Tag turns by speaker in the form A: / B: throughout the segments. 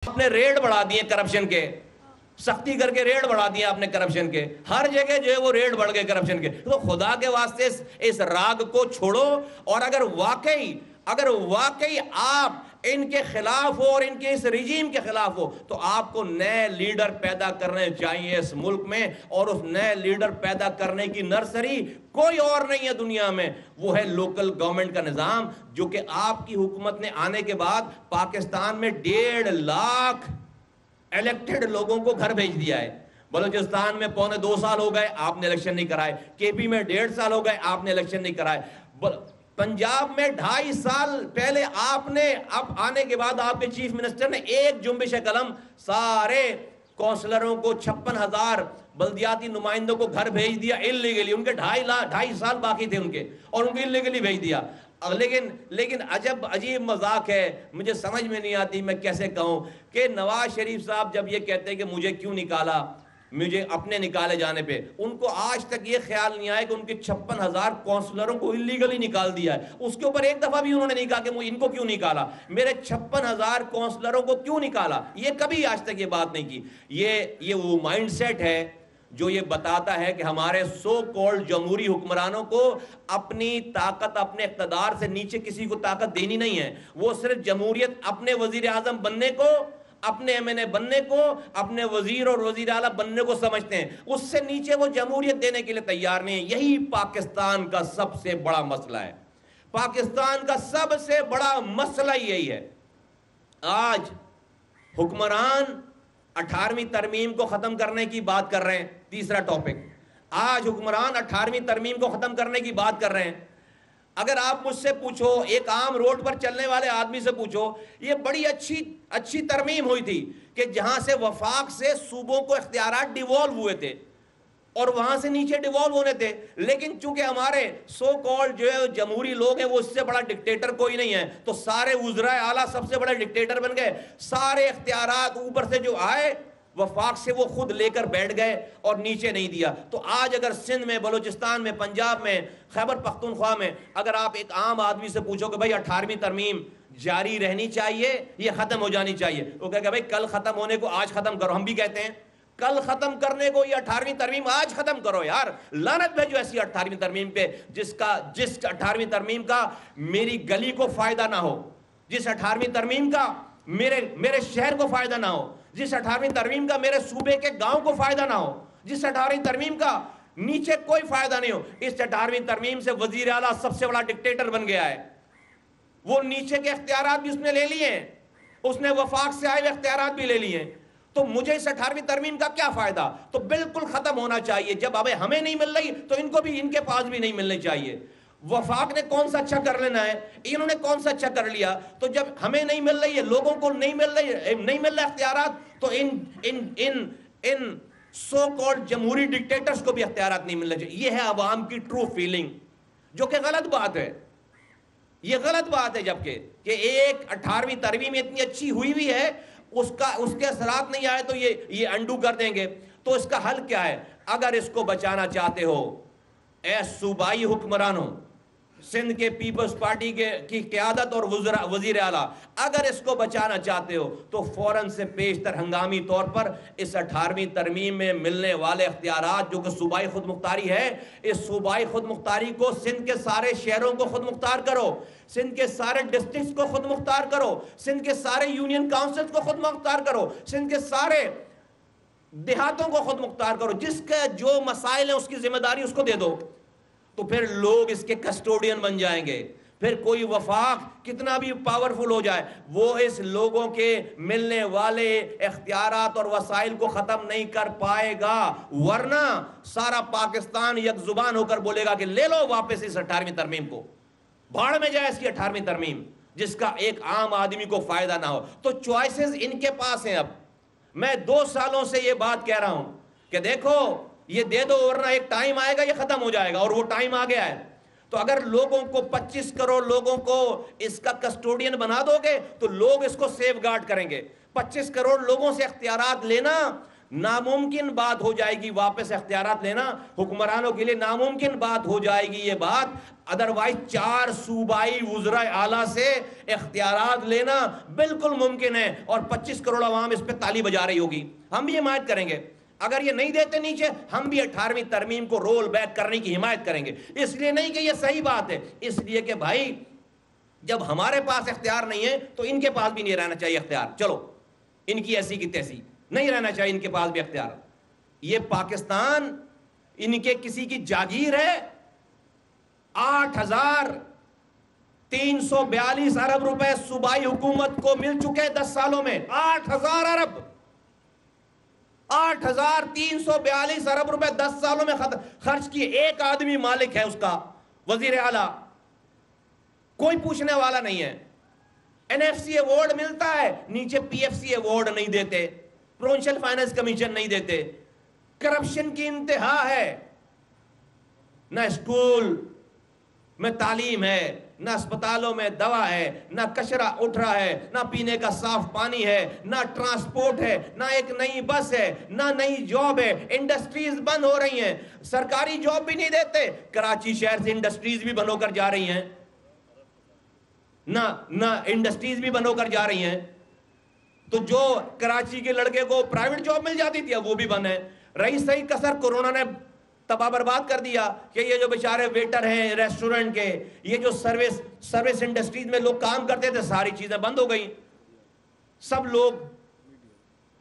A: आपने रेड बढ़ा दिए करप्शन के, सख्ती करके रेड बढ़ा दिए आपने करप्शन के, हर जगह जो है वो रेड बढ़ गए करप्शन के। तो खुदा के वास्ते इस राग को छोड़ो, और अगर वाकई आप इनके खिलाफ हो और इनके इस रिजीम के खिलाफ हो, तो आपको नए लीडर पैदा करने चाहिए इस मुल्क में। और उस नए लीडर पैदा करने की नर्सरी कोई और नहीं है दुनिया में, वो है लोकल गवर्नमेंट का निजाम, जो कि आपकी हुकूमत ने आने के बाद पाकिस्तान में 1.5 लाख इलेक्टेड लोगों को घर भेज दिया है। बलूचिस्तान में 2.25 साल हो गए, आपने इलेक्शन नहीं कराए। केपी में 1.5 साल हो गए, आपने इलेक्शन नहीं कराए। पंजाब में 2.5 साल पहले आपने, अब आने के बाद आपके चीफ मिनिस्टर ने एक जुम्बिश कलम सारे काउंसलरों को, 56,000 बल्दियाती नुमाइंदों को घर भेज दिया इल्लीगली। उनके 2.5 साल बाकी थे उनके, और उनको इल्लीगली भेज दिया। लेकिन अजीब मजाक है, मुझे समझ में नहीं आती, मैं कैसे कहूं कि नवाज शरीफ साहब जब ये कहते हैं कि मुझे क्यों निकाला, मुझे अपने निकाले जाने पे, उनको आज तक ये ख्याल नहीं आया कि उनके 56,000 काउंसलरों को इलीगली निकाल दिया है। उसके ऊपर एक दफा भी उन्होंने नहीं कहा कि इनको क्यों निकाला, मेरे 56,000 काउंसलरों को क्यों निकाला, ये कभी आज तक ये बात नहीं की। ये वो माइंडसेट है जो ये बताता है कि हमारे सो कॉल्ड जमहूरी हुक्मरानों को अपनी ताकत, अपने इक़्तिदार से नीचे किसी को ताकत देनी नहीं है। वो सिर्फ जमहूरियत अपने वजीर आजम बनने को, अपने MNA बनने को, अपने वजीर और वजीर आला बनने को समझते हैं, उससे नीचे वो जमहूरियत देने के लिए तैयार नहीं है। यही पाकिस्तान का सबसे बड़ा मसला है। पाकिस्तान का सबसे बड़ा मसला यही है। आज हुक्मरान 18वीं तरमीम को खत्म करने की बात कर रहे हैं। तीसरा टॉपिक, आज हुक्मरान 18वीं तरमीम को खत्म करने की बात कर रहे हैं। अगर आप मुझसे पूछो, एक आम रोड पर चलने वाले आदमी से पूछो, ये बड़ी अच्छी तरमीम हुई थी कि जहां से वफाक से सूबों को इख्तियारात डिवॉल्व हुए थे और वहां से नीचे डिवॉल्व होने थे। लेकिन चूंकि हमारे सो कॉल्ड जो है जमहूरी लोग हैं, वो इससे बड़ा डिक्टेटर कोई नहीं है, तो सारे वज़राए आला सबसे बड़े डिक्टेटर बन गए। सारे इख्तियारात ऊपर से जो आए वफाक से वो खुद लेकर बैठ गए और नीचे नहीं दिया। तो आज अगर सिंध में, बलूचिस्तान में, पंजाब में, खैबर पख्तूनख्वा में अगर आप एक आम आदमी से पूछो कि भाई 18वीं तरमीम जारी रहनी चाहिए, ये खत्म हो जानी चाहिए, वो कहेगा भाई कल खत्म होने को आज खत्म करो। हम भी कहते हैं कल खत्म करने को ये 18वीं तरमीम आज खत्म करो यार। लानत भेजो ऐसी 18वीं तरमीम पे जिस 18वीं तरमीम का मेरी गली को फायदा ना हो, जिस 18वीं तरमीम का मेरे शहर को फायदा ना हो, जिस 18वीं तरमीम का मेरे सूबे के गांव को फायदा ना हो, जिस 18वीं तरमीम का नीचे कोई फायदा नहीं हो। इस 18वीं तरमीम से वजीर आला सबसे बड़ा डिक्टेटर बन गया है। वो नीचे के इख्तियारात भी उसने ले लिए हैं, उसने वफाक से आए इख्तियारात भी ले लिए हैं। तो मुझे इस 18वीं तरमीम का क्या फायदा? तो बिल्कुल खत्म होना चाहिए। जब अब हमें नहीं मिल रही तो इनको भी, इनके पास भी नहीं मिलनी चाहिए। वफाक ने कौन सा अच्छा कर लेना है, इन्होंने कौन सा अच्छा कर लिया? तो जब हमें नहीं मिल रही है, लोगों को नहीं मिल रहा इख्तियारात, तो इन सो कॉल्ड जमहूरी डिक्टेटर्स को भी इख्तियारात नहीं मिलने चाहिए। ये है अवाम की ट्रू फीलिंग, जो कि गलत बात है। ये गलत बात है, जबकि एक 18वीं तरमीम इतनी अच्छी हुई भी है, उसके असरात नहीं आए तो ये अंडू कर देंगे। तो इसका हल क्या है? अगर इसको बचाना चाहते हो, ए सूबाई हुक्मरानों, सिंध के पीपल्स पार्टी की क़यादत और वज़ीर आला, अगर इसको बचाना चाहते हो तो फौरन से पेशतर हंगामी तौर पर इस 18वीं तरमीम में मिलने वाले इख्तियारात जो कि सूबाई खुद मुख्तारी है, इस सूबाई खुद मुख्तारी को सिंध के सारे शहरों को खुद मुख्तार करो, सिंध के सारे डिस्ट्रिक्ट को खुद मुख्तार करो, सिंध के सारे यूनियन काउंसिल्स को खुद मुख्तार करो, सिंध के सारे देहातों को खुद मुख्तार करो। जिसके जो मसाइल है उसकी जिम्मेदारी उसको दे दो, तो फिर लोग इसके कस्टोडियन बन जाएंगे। फिर कोई वफाक कितना भी पावरफुल हो जाए, वो इस लोगों के मिलने वाले इख्तियारात और वसाइल को ख़त्म नहीं कर पाएगा। वरना सारा पाकिस्तान यकजुबान होकर बोलेगा कि ले लो वापस इस 18वीं तरमीम को, भाड़ में जाए इसकी 18वीं तरमीम, जिसका एक आम आदमी को फ़ायदा ना हो। तो चॉइसेस इनके पास हैं। अब मैं 2 सालों से ये बात कह रहा हूं कि देखो ये दे दो, वरना एक टाइम आएगा ये खत्म हो जाएगा, और वो टाइम आ गया है। तो अगर लोगों को 25 करोड़ लोगों को इसका कस्टोडियन बना दोगे तो लोग इसको सेफ गार्ड करेंगे। 25 करोड़ लोगों से इख्तियारात लेना नामुमकिन बात हो जाएगी वापस इख्तियारात लेना, हुक्मरानों के लिए नामुमकिन बात हो जाएगी ये बात। अदरवाइज 4 सूबाई वुज़रा आला से इख्तियारात लेना बिल्कुल मुमकिन है, और 25 करोड़ अवाम इस पर ताली बजा रही होगी। हम भी हिमायत करेंगे। अगर ये नहीं देते नीचे, हम भी 18वीं तरमीम को रोल बैक करने की हिमायत करेंगे। इसलिए नहीं कि ये सही बात है, इसलिए कि भाई जब हमारे पास इख्तियार नहीं है तो इनके पास भी नहीं रहना चाहिए इख्तियार। चलो इनकी ऐसी की तैसी नहीं रहना चाहिए इनके पास भी इख्तियार। ये पाकिस्तान इनके किसी की जागीर है। 8,342 अरब रुपए सूबाई हुकूमत को मिल चुके हैं 10 सालों में। 8,000 अरब, 8,342 अरब रुपए 10 सालों में खर्च किए। एक आदमी मालिक है उसका, वजीर आला, कोई पूछने वाला नहीं है। एनएफसी अवार्ड मिलता है, नीचे पीएफसी अवार्ड नहीं देते, प्रोविंशियल फाइनेंस कमीशन नहीं देते। करप्शन की इंतहा है। ना स्कूल में तालीम है, ना अस्पतालों में दवा है, ना कचरा उठ रहा है, ना पीने का साफ पानी है, ना ट्रांसपोर्ट है, ना एक नई बस है, ना नई जॉब है। इंडस्ट्रीज बंद हो रही हैं, सरकारी जॉब भी नहीं देते। कराची शहर से इंडस्ट्रीज भी बंद होकर जा रही हैं, ना इंडस्ट्रीज भी बंद होकर जा रही हैं। तो जो कराची के लड़के को प्राइवेट जॉब मिल जाती थी, अब वो भी बंद है। रही सही कसर कोरोना ने तबाह बर्बाद कर दिया कि ये जो बेचारे वेटर हैं रेस्टोरेंट के, ये जो सर्विस इंडस्ट्रीज में लोग काम करते थे, सारी चीजें बंद हो गई। सब लोग,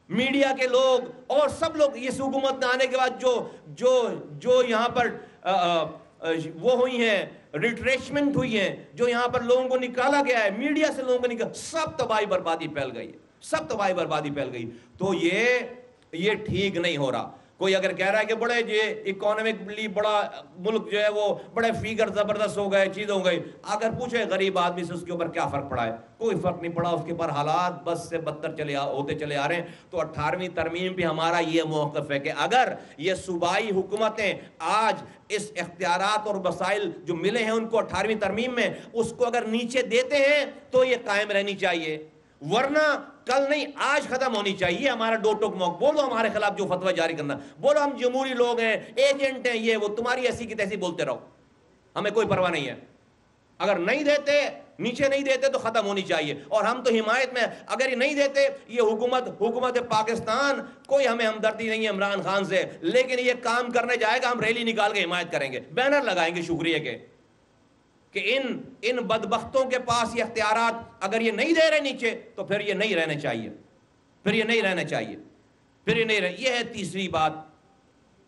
A: मीडिया के लोग और सब लोग, इस हुकूमत में आने के बाद जो यहां पर वो हुई हैं, रिट्रेचमेंट हुई है, जो यहां पर लोगों को निकाला गया है, मीडिया से लोगों को निकाला, सब तबाही बर्बादी फैल गई है, सब तबाही बर्बादी फैल गई। तो ये ठीक नहीं हो रहा। कोई अगर कह रहा है कि बड़े ये इकोनॉमिकली बड़ा मुल्क जो है वो बड़े फिगर जबरदस्त हो गए, चीज हो गई, अगर पूछे गरीब आदमी से उसके ऊपर क्या फर्क पड़ा है, कोई फर्क नहीं पड़ा। उसके ऊपर हालात बस से बदतर होते चले आ रहे हैं। तो 18वीं तरमीम भी हमारा ये मौक़िफ़ है कि अगर ये सूबाई हुकूमतें आज इस इख्तियारात और वसाइल जो मिले हैं उनको 18वीं तरमीम में, उसको अगर नीचे देते हैं तो ये कायम रहनी चाहिए, वरना कल नहीं आज खत्म होनी चाहिए। हमारा दो टोक मौक, बोलो हमारे खिलाफ जो फतवा जारी करना, बोलो हम जमहूरी लोग हैं, एजेंट हैं, ये वो, तुम्हारी ऐसी की तैसी बोलते रहो, हमें कोई परवाह नहीं है। अगर नहीं देते, नीचे नहीं देते तो खत्म होनी चाहिए। और हम तो हिमायत में, अगर ये नहीं देते, ये हुकूमत पाकिस्तान, कोई हमें हमदर्दी नहीं है इमरान खान से, लेकिन ये काम करने जाएगा, हम रैली निकाल के हिमायत करेंगे, बैनर लगाएंगे शुक्रिया के कि इन बदबख्तों के पास ये अख्तियारात अगर ये नहीं दे रहे नीचे, तो फिर ये नहीं रहने चाहिए, फिर ये नहीं रहने चाहिए, फिर ये नहीं रहे। ये है तीसरी बात।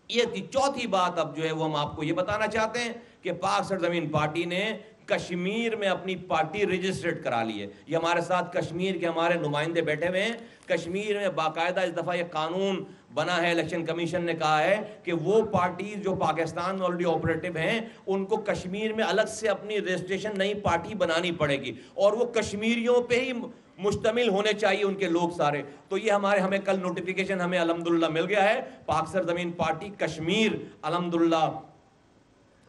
A: ये थी चौथी बात। अब जो है वो हम आपको ये बताना चाहते हैं कि पाक सरजमीन पार्टी ने कश्मीर में अपनी पार्टी रजिस्टर्ड करा ली है। ये हमारे साथ कश्मीर के हमारे नुमाइंदे बैठे हुए हैं। कश्मीर में बाकायदा इस दफ़ा ये कानून बना है, इलेक्शन कमीशन ने कहा है कि वो पार्टी जो पाकिस्तान में ऑलरेडी ऑपरेटिव हैं, उनको कश्मीर में अलग से अपनी रजिस्ट्रेशन नई पार्टी बनानी पड़ेगी, और वो कश्मीरियों पे ही मुश्तमिल होने चाहिए उनके लोग सारे। तो ये हमें कल नोटिफिकेशन हमें अल्हम्दुलिल्लाह मिल गया है। पाक सरजमीन पार्टी कश्मीर अल्हम्दुलिल्लाह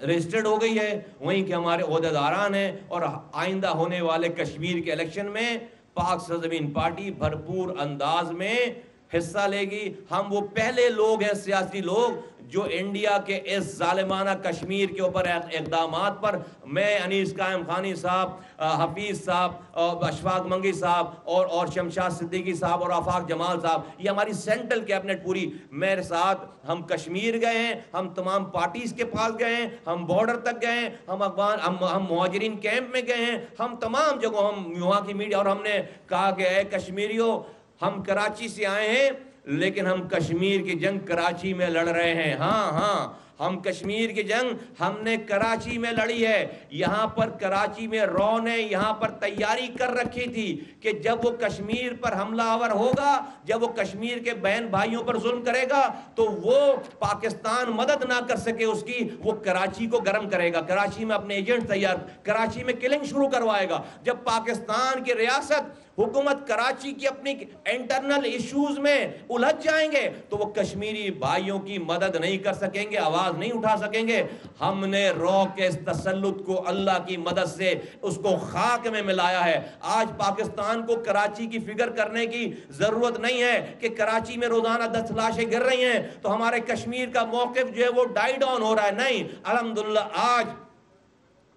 A: रजिस्टर्ड हो गई है, वहीं के हमारे ओहदेदारान हैं, और आइंदा होने वाले कश्मीर के इलेक्शन में पाक सरजमीन पार्टी भरपूर अंदाज में हिस्सा लेगी। हम वो पहले लोग हैं, सियासी लोग, जो इंडिया के इस जालिमाना कश्मीर के ऊपर इक़दामात पर, मैं अनीस कायम खानी साहब, हफीज़ साहब, अशफाक मंगी साहब और शमशाद सिद्दीकी साहब और आफाक जमाल साहब, ये हमारी सेंट्रल कैबिनेट पूरी मेरे साथ, हम कश्मीर गए हैं, हम तमाम पार्टीज़ के पास गए हैं, हम बॉर्डर तक गए हैं, हम मुहाजिरीन कैंप में गए हैं, हम तमाम जगहों, हम वहाँ की मीडिया, और हमने कहा कि कश्मीरियों, हम कराची से आए हैं, लेकिन हम कश्मीर की जंग कराची में लड़ रहे हैं। हाँ, हम कश्मीर की जंग हमने कराची में लड़ी है। यहाँ पर कराची में रॉ ने यहाँ पर तैयारी कर रखी थी कि जब वो कश्मीर पर हमलावर होगा, जब वो कश्मीर के बहन भाइयों पर जुल्म करेगा, तो वो पाकिस्तान मदद ना कर सके उसकी, वो कराची को गर्म करेगा, कराची में अपने एजेंट तैयार, कराची में किलिंग शुरू करवाएगा। जब पाकिस्तान की रियासत हुकूमत कराची की अपनी इंटरनल इश्यूज में उलझ जाएंगे तो वो कश्मीरी भाइयों की मदद नहीं कर सकेंगे, आवाज नहीं उठा सकेंगे। हमने रॉ के इस तसल्लुत को अल्लाह की मदद से उसको खाक में मिलाया है। आज पाकिस्तान को कराची की फिक्र करने की जरूरत नहीं है कि कराची में रोजाना 10 लाशें गिर रही हैं तो हमारे कश्मीर का मौकिफ जो है वो डाई डाउन हो रहा है। नहीं, अल्हम्दुलिल्लाह आज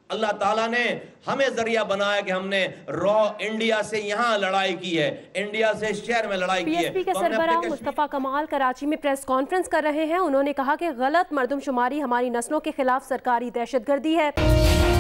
A: अल्लाह ताला ने हमें जरिया बनाया कि हमने रॉ इंडिया से यहां लड़ाई की है, इंडिया से शहर में लड़ाई की है।
B: पीएसपी के सरबराह मुस्तफा कमाल कराची में प्रेस कॉन्फ्रेंस कर रहे हैं। उन्होंने कहा कि गलत मर्दमशुमारी हमारी नस्लों के खिलाफ सरकारी दहशतगर्दी है।